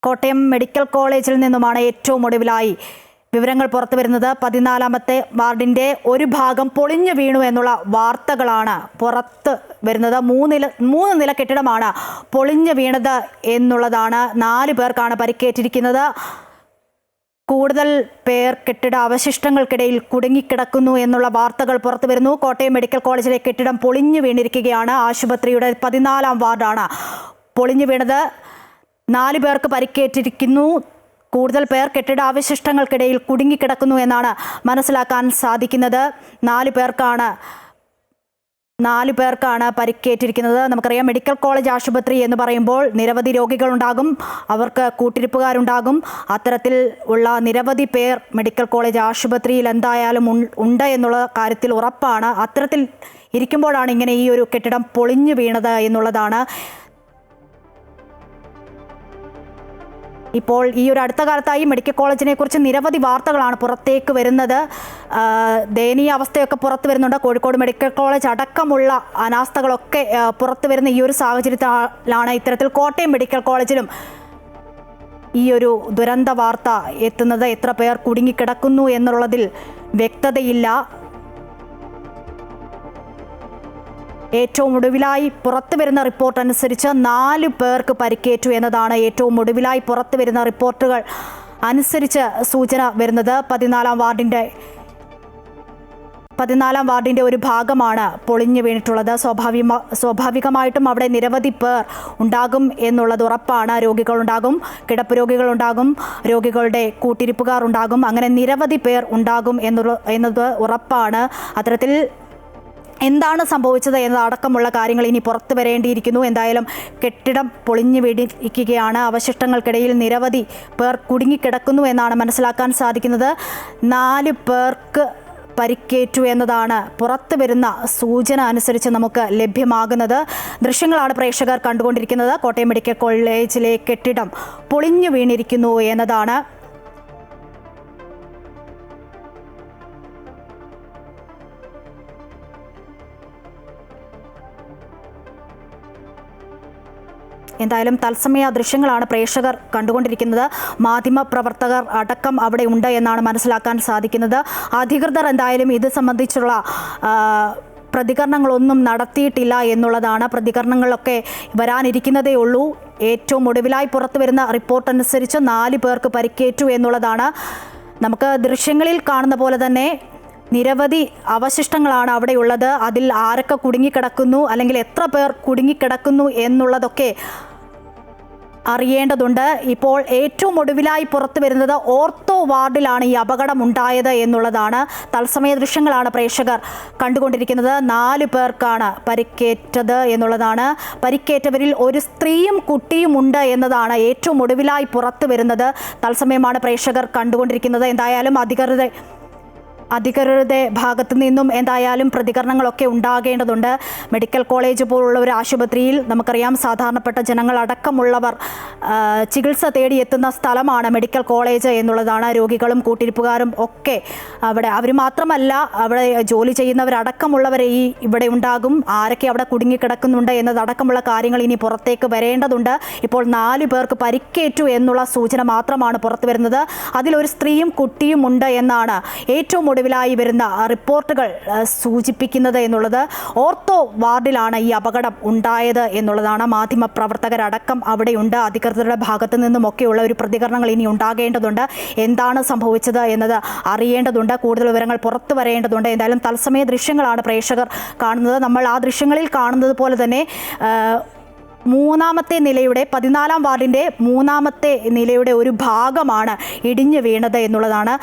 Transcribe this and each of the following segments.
Kottayam medical കോളേജിൽ നിന്നുമാണ് ഏറ്റവും ഒടുവിലായി വിവരങ്ങൾ പുറത്തു വരുന്നത്. 14ാമത്തെ വാർഡിന്റെ ഒരു ഭാഗം പൊളിഞ്ഞു വീണു എന്നുള്ള വാർത്തകളാണ് പുറത്ത് വരുന്നത്. മൂന്ന് നില കെട്ടിടമാണ് പൊളിഞ്ഞു വീണത് എന്നുള്ളതാണ്. 4 പേർക്കാണ് പരിക്കേറ്റിരിക്കുന്നത്. കൂടുതൽ പേർ കെട്ടിട അവശിഷ്ടങ്ങൾക്കിടയിൽ കുടുങ്ങിക്കിടക്കുന്നു എന്നുള്ള വാർത്തകൾ പുറത്തു വരുന്നു. കോട്ടയം മെഡിക്കൽ കോളേജിലെ കെട്ടിടം പൊളിഞ്ഞു വീണിരിക്കുകയാണ്. ആശുപത്രിയുടെ 14ാം വാർഡാണ് പൊളിഞ്ഞു വീണത്. 4 പേർക്ക് പരിക്കേറ്റിരിക്കുന്നു. കൂടുതൽ പേർ കെട്ടിടാവശിഷ്ടങ്ങൾക്കിടയിൽ കുടുങ്ങിക്കിടക്കുന്നു എന്നാണ് മനസ്സിലാക്കാൻ സാധിക്കുന്നത്. 4 പേർക്കാണ് പരിക്കേറ്റിരിക്കുന്നത്. നമുക്കറിയാം, മെഡിക്കൽ കോളേജ് ആശുപത്രി എന്ന് പറയുമ്പോൾ നിരവധി രോഗികളുണ്ടാകും, അവർക്ക് കൂട്ടിരിപ്പുകാരുണ്ടാകും. അത്തരത്തിൽ ഉള്ള നിരവധി പേർ മെഡിക്കൽ കോളേജ് ആശുപത്രിയിൽ എന്തായാലും ഉണ്ട് എന്നുള്ള കാര്യത്തിൽ ഉറപ്പാണ്. അത്തരത്തിൽ ഇരിക്കുമ്പോഴാണ് ഇങ്ങനെ ഈ ഒരു കെട്ടിടം പൊളിഞ്ഞു വീണത് എന്നുള്ളതാണ്. ഇപ്പോൾ ഈ ഒരു അടുത്ത കാലത്തായി മെഡിക്കൽ കോളേജിനെ കുറിച്ച് നിരവധി വാർത്തകളാണ് പുറത്തേക്ക് വരുന്നത്. ദയനീയ അവസ്ഥയൊക്കെ പുറത്തു വരുന്നുണ്ട്. കോഴിക്കോട് മെഡിക്കൽ കോളേജ് അടക്കമുള്ള അനാസ്ഥകളൊക്കെ പുറത്തു വരുന്ന ഈ ഒരു സാഹചര്യത്തിലാണ് ഇത്തരത്തിൽ കോട്ടയം മെഡിക്കൽ കോളേജിലും ഈ ഒരു ദുരന്ത വാർത്ത എത്തുന്നത്. എത്ര പേർ കുടുങ്ങിക്കിടക്കുന്നു എന്നുള്ളതിൽ വ്യക്തതയില്ല. ഏറ്റവും ഒടുവിലായി പുറത്തു വരുന്ന റിപ്പോർട്ട് അനുസരിച്ച് 4 പേർക്ക് പരിക്കേറ്റു എന്നതാണ് ഏറ്റവും ഒടുവിലായി പുറത്തു വരുന്ന റിപ്പോർട്ടുകൾ അനുസരിച്ച് സൂചന വരുന്നത്. 14ാം വാർഡിന്റെ ഒരു ഭാഗമാണ് പൊളിഞ്ഞു വീണിട്ടുള്ളത്. സ്വാഭാവികമായിട്ടും അവിടെ നിരവധി പേർ ഉണ്ടാകും എന്നുള്ളത് ഉറപ്പാണ്. രോഗികളുണ്ടാകും, കിടപ്പ് രോഗികളുണ്ടാകും, രോഗികളുടെ കൂട്ടിരിപ്പുകാർ ഉണ്ടാകും, അങ്ങനെ നിരവധി പേർ ഉണ്ടാകും എന്നത് ഉറപ്പാണ്. അത്തരത്തിൽ എന്താണ് സംഭവിച്ചത് എന്നതടക്കമുള്ള കാര്യങ്ങൾ ഇനി പുറത്തു വരേണ്ടിയിരിക്കുന്നു. എന്തായാലും കെട്ടിടം പൊളിഞ്ഞു വീണിരിക്കുകയാണ്. അവശിഷ്ടങ്ങൾക്കിടയിൽ നിരവധി പേർ കുടുങ്ങിക്കിടക്കുന്നു എന്നാണ് മനസ്സിലാക്കാൻ സാധിക്കുന്നത്. 4 പേർക്ക് പരിക്കേറ്റു എന്നതാണ് പുറത്തു വരുന്ന സൂചന അനുസരിച്ച് നമുക്ക് ലഭ്യമാകുന്നത്. ദൃശ്യങ്ങളാണ് പ്രേക്ഷകർ കണ്ടുകൊണ്ടിരിക്കുന്നത്. കോട്ടയം മെഡിക്കൽ കോളേജിലെ കെട്ടിടം പൊളിഞ്ഞു വീണിരിക്കുന്നു എന്നതാണ്. എന്തായാലും തത്സമയ ദൃശ്യങ്ങളാണ് പ്രേക്ഷകർ കണ്ടുകൊണ്ടിരിക്കുന്നത്. മാധ്യമപ്രവർത്തകർ അടക്കം അവിടെ ഉണ്ട് എന്നാണ് മനസ്സിലാക്കാൻ സാധിക്കുന്നത്. അധികൃതർ എന്തായാലും ഇത് സംബന്ധിച്ചുള്ള പ്രതികരണങ്ങളൊന്നും നടത്തിയിട്ടില്ല എന്നുള്ളതാണ്. പ്രതികരണങ്ങളൊക്കെ വരാനിരിക്കുന്നതേ ഉള്ളൂ. ഏറ്റവും ഒടുവിലായി പുറത്തു വരുന്ന റിപ്പോർട്ട് അനുസരിച്ച് 4 പേർക്ക് പരിക്കേറ്റു എന്നുള്ളതാണ്. നമുക്ക് ദൃശ്യങ്ങളിൽ കാണുന്ന പോലെ തന്നെ നിരവധി അവശിഷ്ടങ്ങളാണ് അവിടെയുള്ളത്. അതിൽ ആരൊക്കെ കുടുങ്ങിക്കിടക്കുന്നു, അല്ലെങ്കിൽ എത്ര പേർ കുടുങ്ങിക്കിടക്കുന്നു എന്നുള്ളതൊക്കെ അറിയേണ്ടതുണ്ട്. ഇപ്പോൾ ഏറ്റവും ഒടുവിലായി പുറത്തു വരുന്നത് ഓർത്തോ വാർഡിലാണ് ഈ അപകടം ഉണ്ടായത് എന്നുള്ളതാണ്. തത്സമയ ദൃശ്യങ്ങളാണ് പ്രേക്ഷകർ കണ്ടുകൊണ്ടിരിക്കുന്നത്. 4 പേർക്കാണ് പരിക്കേറ്റത് എന്നുള്ളതാണ്. പരിക്കേറ്റവരിൽ ഒരു സ്ത്രീയും കുട്ടിയും ഉണ്ട് എന്നതാണ് ഏറ്റവും ഒടുവിലായി പുറത്തു വരുന്നത്. തത്സമയമാണ് പ്രേക്ഷകർ കണ്ടുകൊണ്ടിരിക്കുന്നത്. എന്തായാലും അധികൃതരുടെ ഭാഗത്തു നിന്നും എന്തായാലും പ്രതികരണങ്ങളൊക്കെ ഉണ്ടാകേണ്ടതുണ്ട്. മെഡിക്കൽ കോളേജ് പോലുള്ള ഒരു ആശുപത്രിയിൽ നമുക്കറിയാം, സാധാരണപ്പെട്ട ജനങ്ങളടക്കമുള്ളവർ ചികിത്സ തേടി എത്തുന്ന സ്ഥലമാണ് മെഡിക്കൽ കോളേജ് എന്നുള്ളതാണ്. രോഗികളും കൂട്ടിരിപ്പുകാരും ഒക്കെ അവർ മാത്രമല്ല, അവിടെ ജോലി ചെയ്യുന്നവരടക്കമുള്ളവർ ഇവിടെ ഉണ്ടാകും. ആരൊക്കെ അവിടെ കുടുങ്ങിക്കിടക്കുന്നുണ്ട് എന്നതടക്കമുള്ള കാര്യങ്ങൾ ഇനി പുറത്തേക്ക് വരേണ്ടതുണ്ട്. ഇപ്പോൾ 4 പേർക്ക് പരിക്കേറ്റു എന്നുള്ള സൂചന മാത്രമാണ് പുറത്തു വരുന്നത്. അതിലൊരു സ്ത്രീയും കുട്ടിയും ഉണ്ട് എന്നാണ് ഏറ്റവും ഒടുവിലായി വരുന്ന റിപ്പോർട്ടുകൾ സൂചിപ്പിക്കുന്നത് എന്നുള്ളത്. ഓർത്തോ വാർഡിലാണ് ഈ അപകടം ഉണ്ടായത് എന്നുള്ളതാണ്. മാധ്യമപ്രവർത്തകരടക്കം അവിടെയുണ്ട്. അധികൃതരുടെ ഭാഗത്തു നിന്നുമൊക്കെയുള്ള ഒരു പ്രതികരണങ്ങൾ ഇനി ഉണ്ടാകേണ്ടതുണ്ട്. എന്താണ് സംഭവിച്ചത് എന്നത് അറിയേണ്ടതുണ്ട്. കൂടുതൽ വിവരങ്ങൾ പുറത്തു വരേണ്ടതുണ്ട്. എന്തായാലും തത്സമയ ദൃശ്യങ്ങളാണ് പ്രേക്ഷകർ കാണുന്നത്. നമ്മൾ ആ ദൃശ്യങ്ങളിൽ കാണുന്നത് പോലെ തന്നെ 3ാമത്തെ നിലയുടെ 14ാം വാർഡിൻ്റെ 3ാമത്തെ നിലയുടെ ഒരു ഭാഗമാണ് ഇടിഞ്ഞു വീണത് എന്നുള്ളതാണ്.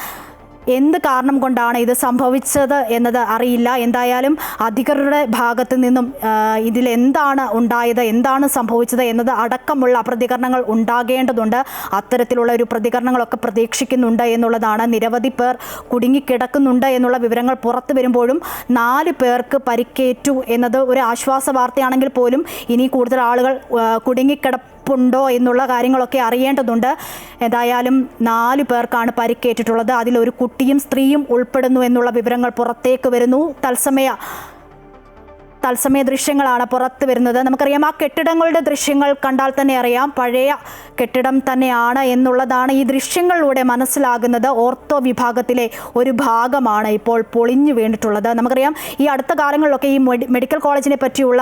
എന്ത് കാരണം കൊണ്ടാണ് ഇത് സംഭവിച്ചത് എന്നത് അറിയില്ല. എന്തായാലും അധികൃതരുടെ ഭാഗത്തു നിന്നും ഇതിൽ എന്താണ് ഉണ്ടായത്, എന്താണ് സംഭവിച്ചത് എന്നത് അടക്കമുള്ള പ്രതികരണങ്ങൾ ഉണ്ടാകേണ്ടതുണ്ട്. അത്തരത്തിലുള്ള ഒരു പ്രതികരണങ്ങളൊക്കെ പ്രതീക്ഷിക്കുന്നുണ്ട് എന്നുള്ളതാണ്. നിരവധി പേർ കുടുങ്ങിക്കിടക്കുന്നുണ്ട് എന്നുള്ള വിവരങ്ങൾ പുറത്തു വരുമ്പോഴും 4 പേർക്ക് പരിക്കേറ്റു എന്നത് ഒരു ആശ്വാസ വാർത്തയാണെങ്കിൽ പോലും ഇനി കൂടുതൽ ആളുകൾ കുടുങ്ങിക്കിടപ്പുണ്ടോ എന്നുള്ള കാര്യങ്ങളൊക്കെ അറിയേണ്ടതുണ്ട്. എന്തായാലും 4 പേർക്കാണ് പരിക്കേറ്റിട്ടുള്ളത്. അതിലൊരു കുട്ടിയും സ്ത്രീയും ഉൾപ്പെടുന്നു എന്നുള്ള വിവരങ്ങൾ പുറത്തേക്ക് വരുന്നു. തത്സമയ ദൃശ്യങ്ങളാണ് പുറത്തു വരുന്നത്. നമുക്കറിയാം ആ കെട്ടിടങ്ങളുടെ ദൃശ്യങ്ങൾ കണ്ടാൽ തന്നെ അറിയാം പഴയ കെട്ടിടം തന്നെയാണ് എന്നുള്ളതാണ് ഈ ദൃശ്യങ്ങളിലൂടെ മനസ്സിലാകുന്നത്. ഓർത്തോ വിഭാഗത്തിലെ ഒരു ഭാഗമാണ് ഇപ്പോൾ പൊളിഞ്ഞു വീണിട്ടുള്ളത്. നമുക്കറിയാം ഈ അടുത്ത കാലങ്ങളിലൊക്കെ ഈ മെഡിക്കൽ കോളേജിനെ പറ്റിയുള്ള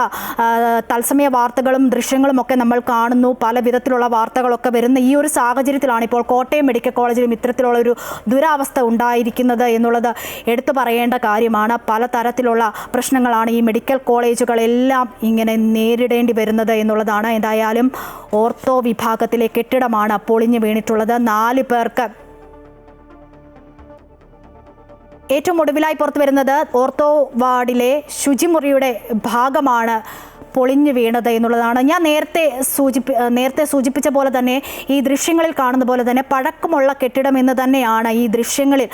തത്സമയ വാർത്തകളും ദൃശ്യങ്ങളും ഒക്കെ നമ്മൾ കാണുന്നു. പല വിധത്തിലുള്ള വാർത്തകളൊക്കെ വരുന്ന ഈ ഒരു സാഹചര്യത്തിലാണ് ഇപ്പോൾ കോട്ടയം മെഡിക്കൽ കോളേജിലും ഇത്തരത്തിലുള്ള ഒരു ദുരവസ്ഥ ഉണ്ടായിരിക്കുന്നത് എന്നുള്ളത് എടുത്തു പറയേണ്ട കാര്യമാണ്. പലതരത്തിലുള്ള പ്രശ്നങ്ങളാണ് ഈ മെഡിക്കൽ കോളേജുകളെല്ലാം ഇങ്ങനെ നേരിടേണ്ടി വരുന്നത് എന്നുള്ളതാണ്. എന്തായാലും ഓർത്തോ വിഭാഗത്തിലെ കെട്ടിടമാണ് പൊളിഞ്ഞു വീണിട്ടുള്ളത്. 4 പേർക്ക് ഏറ്റവും ഒടുവിലായി പുറത്തു വരുന്നത് ഓർത്തോ വാർഡിലെ ശുചിമുറിയുടെ ഭാഗമാണ് പൊളിഞ്ഞു വീണത് എന്നുള്ളതാണ്. ഞാൻ നേരത്തെ സൂചിപ്പിച്ച പോലെ തന്നെ ഈ ദൃശ്യങ്ങളിൽ കാണുന്ന പോലെ തന്നെ പഴക്കമുള്ള കെട്ടിടം എന്ന് തന്നെയാണ് ഈ ദൃശ്യങ്ങളിൽ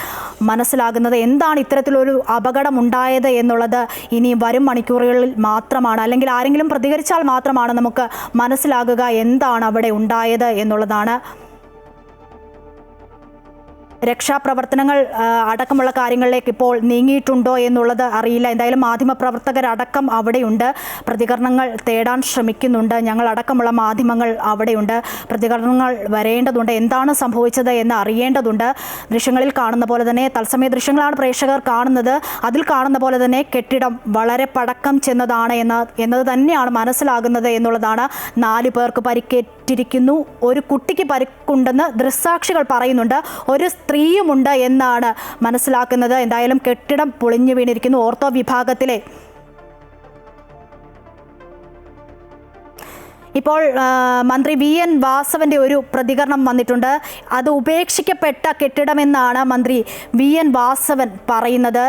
മനസ്സിലാകുന്നത്. എന്താണ് ഇത്തരത്തിലൊരു അപകടം ഉണ്ടായത് എന്നുള്ളത് ഇനി വരും മണിക്കൂറുകളിൽ മാത്രമാണ്, അല്ലെങ്കിൽ ആരെങ്കിലും പ്രതികരിച്ചാൽ മാത്രമാണ് നമുക്ക് മനസ്സിലാകുക എന്താണ് അവിടെ ഉണ്ടായത് എന്നുള്ളതാണ്. രക്ഷാപ്രവർത്തനങ്ങൾ അടക്കമുള്ള കാര്യങ്ങളിലേക്ക് ഇപ്പോൾ നീങ്ങിയിട്ടുണ്ടോ എന്നുള്ളത് അറിയില്ല. എന്തായാലും മാധ്യമപ്രവർത്തകരടക്കം അവിടെയുണ്ട്, പ്രതികരണങ്ങൾ തേടാൻ ശ്രമിക്കുന്നുണ്ട്. ഞങ്ങളടക്കമുള്ള മാധ്യമങ്ങൾ അവിടെയുണ്ട്, പ്രതികരണങ്ങൾ വരേണ്ടതുണ്ട്. എന്താണ് സംഭവിച്ചത് എന്ന് അറിയേണ്ടതുണ്ട്. ദൃശ്യങ്ങളിൽ കാണുന്ന പോലെ തന്നെ തത്സമയ ദൃശ്യങ്ങളാണ് പ്രേക്ഷകർ കാണുന്നത്. അതിൽ കാണുന്ന പോലെ തന്നെ കെട്ടിടം വളരെ പഴക്കം ചെന്നതാണ് എന്നത് തന്നെയാണ് മനസ്സിലാകുന്നത് എന്നുള്ളതാണ്. 4 പേർക്ക് പരിക്കേറ്റിരിക്കുന്നു. ഒരു കുട്ടിക്ക് പരിക്കുണ്ടെന്ന് ദൃക്സാക്ഷികൾ പറയുന്നുണ്ട്. ഒരു സ്ത്രീയുമുണ്ട് എന്നാണ് മനസ്സിലാക്കുന്നത്. എന്തായാലും കെട്ടിടം പൊളിഞ്ഞു വീണിരിക്കുന്നു. ഓർത്തോ വിഭാഗത്തിലെ ഇപ്പോൾ മന്ത്രി VN വാസവന്റെ ഒരു പ്രതികരണം വന്നിട്ടുണ്ട്. അത് ഉപേക്ഷിക്കപ്പെട്ട കെട്ടിടമെന്നാണ് മന്ത്രി VN വാസവൻ പറയുന്നത്.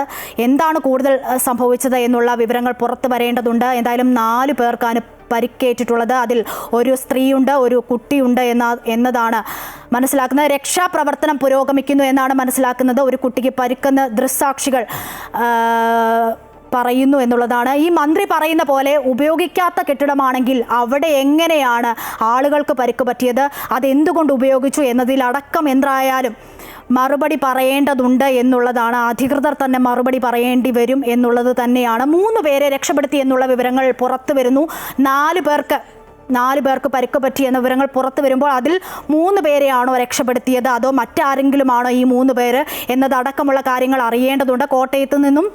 എന്താണ് കൂടുതൽ സംഭവിച്ചത് എന്നുള്ള വിവരങ്ങൾ പുറത്തു വരേണ്ടതുണ്ട്. എന്തായാലും 4 പേർക്കാണ് പരിക്കേറ്റിട്ടുള്ളത്. അതിൽ ഒരു സ്ത്രീയുണ്ട്, ഒരു കുട്ടിയുണ്ട് എന്നതാണ് മനസ്സിലാക്കുന്നത്. രക്ഷാപ്രവർത്തനം പുരോഗമിക്കുന്നു എന്നാണ് മനസ്സിലാക്കുന്നത്. ഒരു കുട്ടിക്ക് പരിക്കെന്ന് ദൃക്സാക്ഷികൾ പറയുന്നു എന്നുള്ളതാണ്. ഈ മന്ത്രി പറയുന്ന പോലെ ഉപയോഗിക്കാത്ത കെട്ടിടമാണെങ്കിൽ അവിടെ എങ്ങനെയാണ് ആളുകൾക്ക് പരിക്ക് പറ്റിയത്, അതെന്തുകൊണ്ട് ഉപയോഗിച്ചു എന്നതിലടക്കം എന്തായാലും മറുപടി പറയേണ്ടതുണ്ട് എന്നുള്ളതാണ്. അധികൃതർ തന്നെ മറുപടി പറയേണ്ടി വരും എന്നുള്ളത് തന്നെയാണ്. 3 പേരെ രക്ഷപ്പെടുത്തി എന്നുള്ള വിവരങ്ങൾ പുറത്തു വരുന്നു. 4 പേർക്ക് പരിക്ക് പറ്റി എന്ന വിവരങ്ങൾ പുറത്തു വരുമ്പോൾ അതിൽ 3 പേരെയാണോ രക്ഷപ്പെടുത്തിയത്, അതോ മറ്റാരെങ്കിലുമാണോ ഈ 3 പേര് എന്നതടക്കമുള്ള കാര്യങ്ങൾ അറിയേണ്ടതുണ്ട്. കോട്ടയത്ത് നിന്നും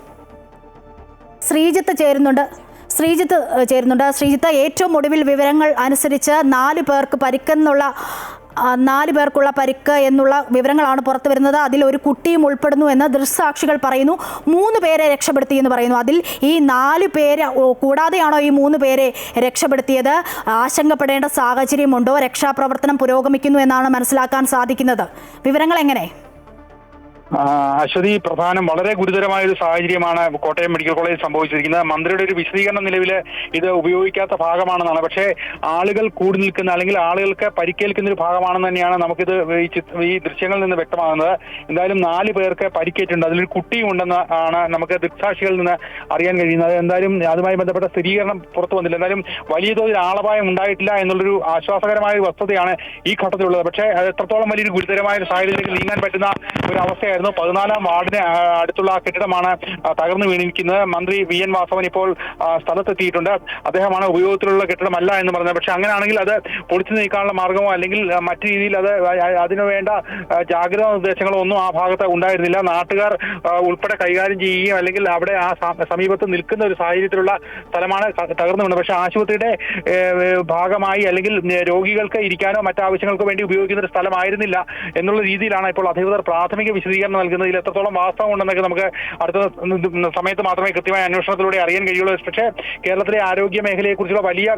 ശ്രീജിത്ത് ചേരുന്നുണ്ട്. ശ്രീജിത്ത്, ഏറ്റവും ഒടുവിൽ വിവരങ്ങൾ അനുസരിച്ച് 4 പേർക്ക് പരിക്കെന്നുള്ള 4 പേർക്കുള്ള പരിക്ക് എന്നുള്ള വിവരങ്ങളാണ് പുറത്തു വരുന്നത്. അതിൽ ഒരു കുട്ടിയും ഉൾപ്പെടുന്നു എന്ന് ദൃക്സാക്ഷികൾ പറയുന്നു. 3 പേരെ രക്ഷപ്പെടുത്തി എന്ന് പറയുന്നു. അതിൽ ഈ 4 പേര് കൂടാതെയാണോ ഈ 3 പേരെ രക്ഷപ്പെടുത്തിയത്? ആശങ്കപ്പെടേണ്ട സാഹചര്യമുണ്ടോ? രക്ഷാപ്രവർത്തനം പുരോഗമിക്കുന്നു എന്നാണ് മനസ്സിലാക്കാൻ സാധിക്കുന്നത്. വിവരങ്ങൾ എങ്ങനെ? അശ്വതി, വളരെ ഗുരുതരമായ ഒരു സാഹചര്യമാണ് കോട്ടയം മെഡിക്കൽ കോളേജിൽ സംഭവിച്ചിരിക്കുന്നത്. മന്ത്രിയുടെ ഒരു വിശദീകരണം നിലവിൽ ഇത് ഉപയോഗിക്കാത്ത ഭാഗമാണെന്നാണ്. പക്ഷേ ആളുകൾ കൂടി നിൽക്കുന്ന അല്ലെങ്കിൽ ആളുകൾക്ക് പരിക്കേൽക്കുന്ന ഒരു ഭാഗമാണെന്ന് തന്നെയാണ് നമുക്കിത് ഈ ദൃശ്യങ്ങളിൽ നിന്ന് വ്യക്തമാകുന്നത്. എന്തായാലും 4 പേർക്ക് പരിക്കേറ്റുണ്ട്. അതിലൊരു കുട്ടിയും ഉണ്ടെന്ന് ആണ് നമുക്ക് ദൃക്സാക്ഷികളിൽ നിന്ന് അറിയാൻ കഴിയുന്നത്. എന്തായാലും അതുമായി ബന്ധപ്പെട്ട സ്ഥിരീകരണം പുറത്തു വന്നില്ല. എന്തായാലും വലിയ തോതിൽ ആളപായം ഉണ്ടായിട്ടില്ല എന്നുള്ളൊരു ആശ്വാസകരമായ ഒരു വസ്തുതയാണ് ഈ ഘട്ടത്തിലുള്ളത്. പക്ഷേ അത് എത്രത്തോളം വലിയൊരു ഗുരുതരമായ ഒരു സാഹചര്യത്തിലേക്ക് നീങ്ങാൻ പറ്റുന്ന ഒരു അവസ്ഥയായിരുന്നു. 14-ാം വാർഡിന് അടുത്തുള്ള കെട്ടിടമാണ് തകർന്നു വീണിരിക്കുന്നത്. മന്ത്രി VN വാസവൻ ഇപ്പോൾ സ്ഥലത്തെത്തിയിട്ടുണ്ട്. അദ്ദേഹമാണ് ഉപയോഗത്തിലുള്ള കെട്ടിടമല്ല എന്ന് പറഞ്ഞത്. പക്ഷെ അങ്ങനെയാണെങ്കിൽ അത് പൊളിച്ചു നീക്കാനുള്ള മാർഗമോ അല്ലെങ്കിൽ മറ്റു രീതിയിൽ അതിനുവേണ്ട ജാഗ്രതാ നിർദ്ദേശങ്ങളോ ഒന്നും ആ ഭാഗത്ത് ഉണ്ടായിരുന്നില്ല. നാട്ടുകാർ ഉൾപ്പെടെ കൈകാര്യം ചെയ്യുകയും അല്ലെങ്കിൽ അവിടെ ആ സമീപത്ത് നിൽക്കുന്ന ഒരു സാഹചര്യത്തിലുള്ള സ്ഥലമാണ് തകർന്നു വീണത്. പക്ഷെ ആശുപത്രിയുടെ ഭാഗമായി അല്ലെങ്കിൽ രോഗികൾക്ക് ഇരിക്കാനോ മറ്റാവശ്യങ്ങൾക്കോ വേണ്ടി ഉപയോഗിക്കുന്ന ഒരു സ്ഥലമായിരുന്നില്ല എന്നുള്ള രീതിയിലാണ് ഇപ്പോൾ അധികൃതർ പ്രാഥമിക വിശദീകരണം നൽകുന്നതിൽ എത്രത്തോളം വാസ്തവം ഉണ്ടെന്നൊക്കെ നമുക്ക് അടുത്ത സമയത്ത് മാത്രമേ കൃത്യമായ അന്വേഷണത്തിലൂടെ അറിയാൻ കഴിയുള്ളൂ. പക്ഷേ കേരളത്തിലെ ആരോഗ്യ മേഖലയെക്കുറിച്ചുള്ള വലിയ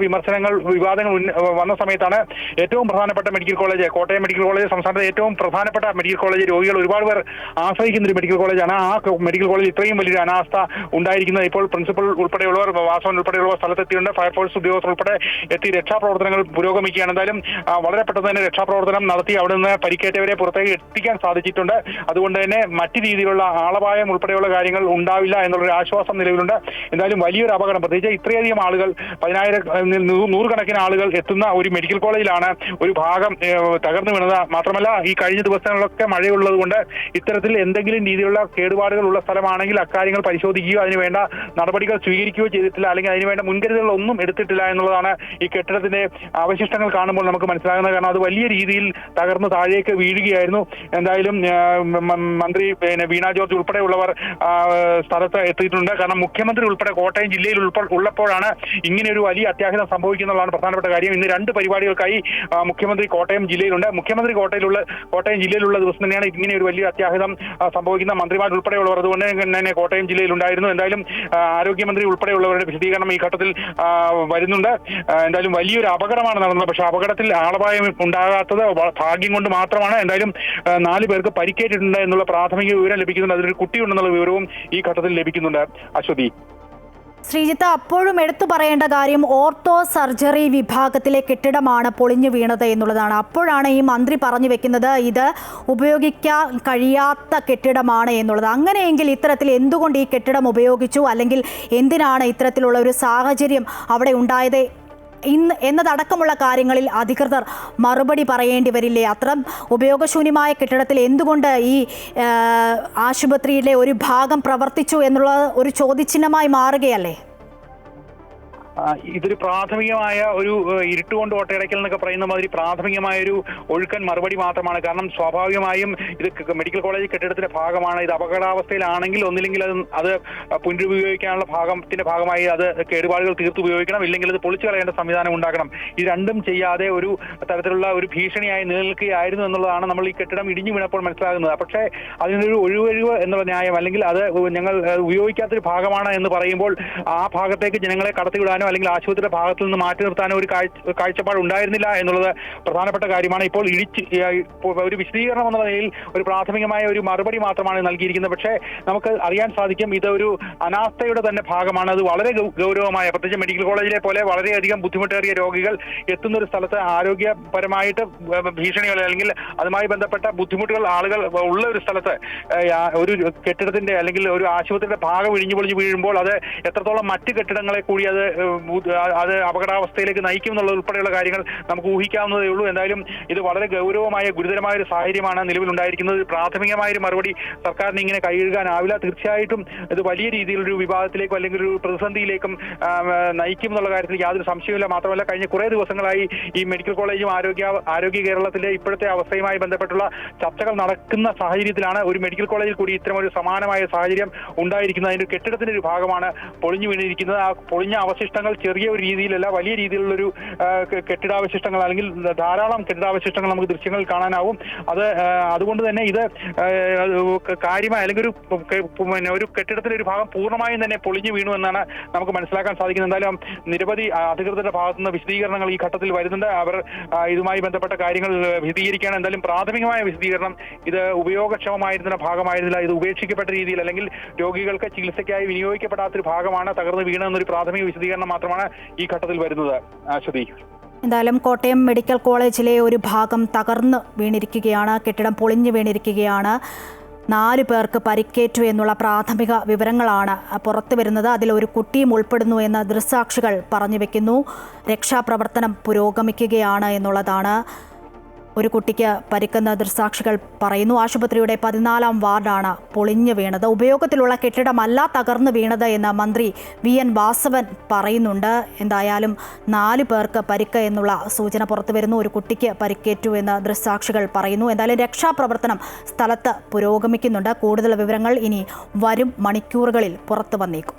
വിവാദങ്ങൾ വന്ന സമയത്താണ് ഏറ്റവും പ്രധാനപ്പെട്ട medical college Kottayam medical college സംസ്ഥാനത്തെ ഏറ്റവും പ്രധാനപ്പെട്ട മെഡിക്കൽ കോളേജ്, രോഗികൾ ഒരുപാട് പേർ ആശ്രയിക്കുന്ന ഒരു മെഡിക്കൽ കോളേജാണ്. ആ മെഡിക്കൽ കോളേജിൽ ഇത്രയും വലിയൊരു അനാസ്ഥ ഉണ്ടായിരിക്കുന്നത് ഇപ്പോൾ പ്രിൻസിപ്പൽ ഉൾപ്പെടെയുള്ളവർ, വാസവൻ ഉൾപ്പെടെയുള്ളവർ സ്ഥലത്തെത്തിയിട്ടുണ്ട്. ഫയർഫോഴ്സ് ഉദ്യോഗസ്ഥർ ഉൾപ്പെടെ എത്തി രക്ഷാപ്രവർത്തനങ്ങൾ പുരോഗമിക്കുകയാണ്. എന്തായാലും വളരെ പെട്ടെന്ന് തന്നെ രക്ഷാപ്രവർത്തനം നടത്തി അവിടെ നിന്ന് പരിക്കേറ്റവരെ പുറത്തേക്ക് എത്തിക്കാൻ സാധിച്ചിട്ടുണ്ട്. അതുകൊണ്ട് അതുകൊണ്ട് തന്നെ മറ്റു രീതിയിലുള്ള ആളപായം ഉൾപ്പെടെയുള്ള കാര്യങ്ങൾ ഉണ്ടാവില്ല എന്നുള്ളൊരു ആശ്വാസം നിലവിലുണ്ട്. എന്തായാലും വലിയൊരു അപകടം, പ്രത്യേകിച്ച് ഇത്രയധികം ആളുകൾ, 100,000 ആളുകൾ എത്തുന്ന ഒരു മെഡിക്കൽ കോളേജിലാണ് ഒരു ഭാഗം തകർന്നു വീണത്. മാത്രമല്ല ഈ കഴിഞ്ഞ ദിവസങ്ങളിലൊക്കെ മഴയുള്ളത് കൊണ്ട് ഇത്തരത്തിൽ എന്തെങ്കിലും രീതിയിലുള്ള കേടുപാടുകൾ ഉള്ള സ്ഥലമാണെങ്കിൽ അക്കാര്യങ്ങൾ പരിശോധിക്കുകയോ അതിനുവേണ്ട നടപടികൾ സ്വീകരിക്കുകയോ ചെയ്തിട്ടില്ല, അല്ലെങ്കിൽ അതിനുവേണ്ട മുൻകരുതലുകളൊന്നും എടുത്തിട്ടില്ല എന്നുള്ളതാണ് ഈ കെട്ടിടത്തിന്റെ അവശിഷ്ടങ്ങൾ കാണുമ്പോൾ നമുക്ക് മനസ്സിലാകുന്നത്. കാരണം അത് വലിയ രീതിയിൽ തകർന്ന് താഴേക്ക് വീഴുകയായിരുന്നു. എന്തായാലും മന്ത്രി വീണ ജോർജ് ഉൾപ്പെടെയുള്ളവർ സ്ഥലത്ത് എത്തിയിട്ടുണ്ട്. കാരണം മുഖ്യമന്ത്രി ഉൾപ്പെടെ കോട്ടയം ജില്ലയിൽ ഉള്ളപ്പോഴാണ് ഇങ്ങനെ ഒരു വലിയ അത്യാഹിതം സംഭവിക്കുന്നതാണ് പ്രധാനപ്പെട്ട കാര്യം. ഇന്ന് 2 പരിപാടികൾക്കായി മുഖ്യമന്ത്രി കോട്ടയം ജില്ലയിലുണ്ട്. മുഖ്യമന്ത്രി കോട്ടയം ജില്ലയിലുള്ള ദിവസം തന്നെയാണ് ഇങ്ങനെ ഒരു വലിയ അത്യാഹിതം സംഭവിക്കുന്ന. മന്ത്രിമാർ ഉൾപ്പെടെയുള്ളവർ അതുകൊണ്ട് തന്നെ കോട്ടയം ജില്ലയിലുണ്ടായിരുന്നു. എന്തായാലും ആരോഗ്യമന്ത്രി ഉൾപ്പെടെയുള്ളവരുടെ വിശദീകരണം ഈ ഘട്ടത്തിൽ വരുന്നുണ്ട്. എന്തായാലും വലിയൊരു അപകടമാണ് നടന്നത്. പക്ഷേ അപകടത്തിൽ ആളപായം ഉണ്ടാകാത്തത് ഭാഗ്യം കൊണ്ട് മാത്രമാണ്. എന്തായാലും 4 പേർക്ക് പരിക്കേറ്റിട്ടുണ്ട് എന്നുള്ള പ്രാഥമിക വിവരം ലഭിക്കുന്നുണ്ട്. അതിലൊരു കുട്ടിയുണ്ടെന്നുള്ള വിവരവും ഈ ഘട്ടത്തിൽ ലഭിക്കുന്നുണ്ട്. അശ്വതി. ശ്രീജിത്ത്, അപ്പോഴും എടുത്തു പറയേണ്ട കാര്യം ഓർത്തോ സർജറി വിഭാഗത്തിലെ കെട്ടിടമാണ് പൊളിഞ്ഞു വീണത് എന്നുള്ളതാണ്. അപ്പോഴാണ് ഈ മന്ത്രി പറഞ്ഞു വെക്കുന്നത് ഇത് ഉപയോഗിക്കാൻ കഴിയാത്ത കെട്ടിടമാണ് എന്നുള്ളത്. അങ്ങനെയെങ്കിൽ ഇത്തരത്തിൽ എന്തുകൊണ്ട് ഈ കെട്ടിടം ഉപയോഗിച്ചു, അല്ലെങ്കിൽ എന്തിനാണ് ഇത്തരത്തിലുള്ള ഒരു സാഹചര്യം അവിടെ ഉണ്ടായത് എന്നതടക്കമുള്ള കാര്യങ്ങളിൽ അധികൃതർ മറുപടി പറയേണ്ടി വരില്ലേ? അത്തരം ഉപയോഗശൂന്യമായ കെട്ടിടത്തിൽ എന്തുകൊണ്ട് ഈ ആശുപത്രിയിലെ ഒരു ഭാഗം പ്രവർത്തിച്ചു എന്നുള്ള ഒരു ചോദ്യചിഹ്നമായി മാറുകയല്ലേ? ഇതൊരു പ്രാഥമികമായ ഒരു ഇരുട്ടുകൊണ്ട് ഓട്ടയടയ്ക്കൽ എന്നൊക്കെ പറയുന്ന മാതിരി പ്രാഥമികമായ ഒരു ഒഴുക്കൻ മറുപടി മാത്രമാണ്. കാരണം സ്വാഭാവികമായും ഇത് മെഡിക്കൽ കോളേജ് കെട്ടിടത്തിന്റെ ഭാഗമാണ്. ഇത് അപകടാവസ്ഥയിലാണെങ്കിൽ ഒന്നില്ലെങ്കിൽ അത് പുനരുപയോഗിക്കാനുള്ള ഭാഗത്തിന്റെ ഭാഗമായി അത് കേടുപാടുകൾ തീർത്ത് ഉപയോഗിക്കണം, ഇല്ലെങ്കിൽ അത് പൊളിച്ചു കളയേണ്ട സംവിധാനം ഉണ്ടാക്കണം. ഇത് രണ്ടും ചെയ്യാതെ ഒരു തരത്തിലുള്ള ഒരു ഭീഷണിയായി നിലനിൽക്കുകയായിരുന്നു എന്നുള്ളതാണ് നമ്മൾ ഈ കെട്ടിടം ഇടിഞ്ഞു വീണപ്പോൾ മനസ്സിലാകുന്നത്. പക്ഷേ അതിനൊരു ഒഴിവഴിവ് എന്നുള്ള ന്യായം, അല്ലെങ്കിൽ അത് ഞങ്ങൾ ഉപയോഗിക്കാത്തൊരു ഭാഗമാണ് എന്ന് പറയുമ്പോൾ ആ ഭാഗത്തേക്ക് ജനങ്ങളെ കടത്തിവിടാനോ അല്ലെങ്കിൽ ആശുപത്രിയുടെ ഭാഗത്തു നിന്ന് മാറ്റി നിർത്താനോ ഒരു കാഴ്ചപ്പാട് ഉണ്ടായിരുന്നില്ല എന്നുള്ളത് പ്രധാനപ്പെട്ട കാര്യമാണ്. ഇപ്പോൾ ഒരു വിശദീകരണം എന്ന നിലയിൽ ഒരു പ്രാഥമികമായ ഒരു മറുപടി മാത്രമാണ് നൽകിയിരിക്കുന്നത്. പക്ഷേ നമുക്ക് അറിയാൻ സാധിക്കും ഇതൊരു അനാസ്ഥയുടെ തന്നെ ഭാഗമാണ്. അത് വളരെ ഗൗരവമായ, പ്രത്യേകിച്ച് മെഡിക്കൽ കോളേജിലെ പോലെ വളരെയധികം ബുദ്ധിമുട്ടേറിയ രോഗികൾ എത്തുന്ന ഒരു സ്ഥലത്ത് ആരോഗ്യപരമായിട്ട് ഭീഷണികൾ അല്ലെങ്കിൽ അതുമായി ബന്ധപ്പെട്ട ബുദ്ധിമുട്ടുകൾ ആളുകൾ ഉള്ള ഒരു സ്ഥലത്ത് ഒരു കെട്ടിടത്തിന്റെ അല്ലെങ്കിൽ ഒരു ആശുപത്രിയുടെ ഭാഗം ഇടിഞ്ഞു പൊളിഞ്ഞു വീഴുമ്പോൾ അത് എത്രത്തോളം മറ്റ് കെട്ടിടങ്ങളെ കൂടി അത് അപകടാവസ്ഥയിലേക്ക് നയിക്കും എന്നുള്ള ഉൾപ്പെടെയുള്ള കാര്യങ്ങൾ നമുക്ക് ഊഹിക്കാവുന്നതേ ഉള്ളൂ. എന്തായാലും ഇത് വളരെ ഗൗരവമായ ഗുരുതരമായ ഒരു സാഹചര്യമാണ് നിലവിലുണ്ടായിരിക്കുന്നത്. പ്രാഥമികമായ ഒരു മറുപടി സർക്കാരിന് ഇങ്ങനെ കൈകഴുകാനാവില്ല. തീർച്ചയായിട്ടും ഇത് വലിയ രീതിയിലൊരു വിവാദത്തിലേക്കും അല്ലെങ്കിൽ ഒരു പ്രതിസന്ധിയിലേക്കും നയിക്കും എന്നുള്ള കാര്യത്തിൽ യാതൊരു സംശയമില്ല. മാത്രമല്ല കഴിഞ്ഞ കുറേ ദിവസങ്ങളായി ഈ മെഡിക്കൽ കോളേജും ആരോഗ്യ കേരളത്തിലെ ഇപ്പോഴത്തെ അവസ്ഥയുമായി ബന്ധപ്പെട്ടുള്ള ചർച്ചകൾ നടക്കുന്ന സാഹചര്യത്തിലാണ് ഒരു മെഡിക്കൽ കോളേജിൽ കൂടി ഇത്തരമൊരു സമാനമായ സാഹചര്യം ഉണ്ടായിരിക്കുന്നത്. അതിന്റെ കെട്ടിടത്തിന്റെ ഒരു ഭാഗമാണ് പൊളിഞ്ഞു വീണിരിക്കുന്നത്. ആ പൊളിഞ്ഞ അവശിഷ്ടങ്ങൾ ചെറിയ ഒരു രീതിയിലല്ല, വലിയ രീതിയിലുള്ളൊരു കെട്ടിടാവശിഷ്ടങ്ങൾ അല്ലെങ്കിൽ ധാരാളം കെട്ടിടാവശിഷ്ടങ്ങൾ നമുക്ക് ദൃശ്യങ്ങളിൽ കാണാനാവും. അതുകൊണ്ട് തന്നെ ഇത് കാര്യമായ അല്ലെങ്കിൽ ഒരു കെട്ടിടത്തിന്റെ ഒരു ഭാഗം പൂർണ്ണമായും തന്നെ പൊളിഞ്ഞു വീണു എന്നാണ് നമുക്ക് മനസ്സിലാക്കാൻ സാധിക്കുന്നത്. എന്തായാലും നിരവധി അധികൃതരുടെ ഭാഗത്തുനിന്ന് വിശദീകരണങ്ങൾ ഈ ഘട്ടത്തിൽ വരുന്നുണ്ട്. അവർ ഇതുമായി ബന്ധപ്പെട്ട കാര്യങ്ങൾ വിശദീകരിക്കുകയാണ്. എന്തായാലും പ്രാഥമികമായ വിശദീകരണം ഇത് ഉപയോഗക്ഷമമായിരുന്ന ഭാഗമായിരുന്നില്ല, ഇത് ഉപേക്ഷിക്കപ്പെട്ട രീതിയിൽ അല്ലെങ്കിൽ രോഗികൾക്ക് ചികിത്സയ്ക്കായി വിനിയോഗിക്കപ്പെടാത്തൊരു ഭാഗമാണ് തകർന്നു വീണെന്നൊരു പ്രാഥമിക വിശദീകരണം മാത്രമാണ് ഈ ഘട്ടത്തിൽ വരുന്നത്. അശ്വതി. എന്തായാലും കോട്ടയം മെഡിക്കൽ കോളേജിലെ ഒരു ഭാഗം തകർന്ന് വീണിരിക്കുകയാണ്, കെട്ടിടം പൊളിഞ്ഞു വീണിരിക്കുകയാണ്. 4 പേർക്ക് പരിക്കേറ്റു എന്നുള്ള പ്രാഥമിക വിവരങ്ങളാണ് പുറത്തു വരുന്നത്. അതിലൊരു കുട്ടിയും ഉൾപ്പെടുന്നു എന്ന് ദൃക്സാക്ഷികൾ പറഞ്ഞു വെക്കുന്നു. രക്ഷാപ്രവർത്തനം പുരോഗമിക്കുകയാണ് എന്നുള്ളതാണ്. ഒരു കുട്ടിക്ക് പരിക്കെന്ന് ദൃക്സാക്ഷികൾ പറയുന്നു. ആശുപത്രിയുടെ 14-ാം വാർഡാണ് പൊളിഞ്ഞു വീണത്. ഉപയോഗത്തിലുള്ള കെട്ടിടമല്ല തകർന്നു വീണത് എന്ന് മന്ത്രി VN വാസവൻ പറയുന്നുണ്ട്. എന്തായാലും 4 പേർക്ക് പരിക്ക് എന്നുള്ള സൂചന പുറത്തു വരുന്നു. ഒരു കുട്ടിക്ക് പരിക്കേറ്റു എന്ന് ദൃക്സാക്ഷികൾ പറയുന്നു. എന്തായാലും രക്ഷാപ്രവർത്തനം സ്ഥലത്ത് പുരോഗമിക്കുന്നുണ്ട്. കൂടുതൽ വിവരങ്ങൾ ഇനി വരും മണിക്കൂറുകളിൽ പുറത്തു വന്നേക്കും.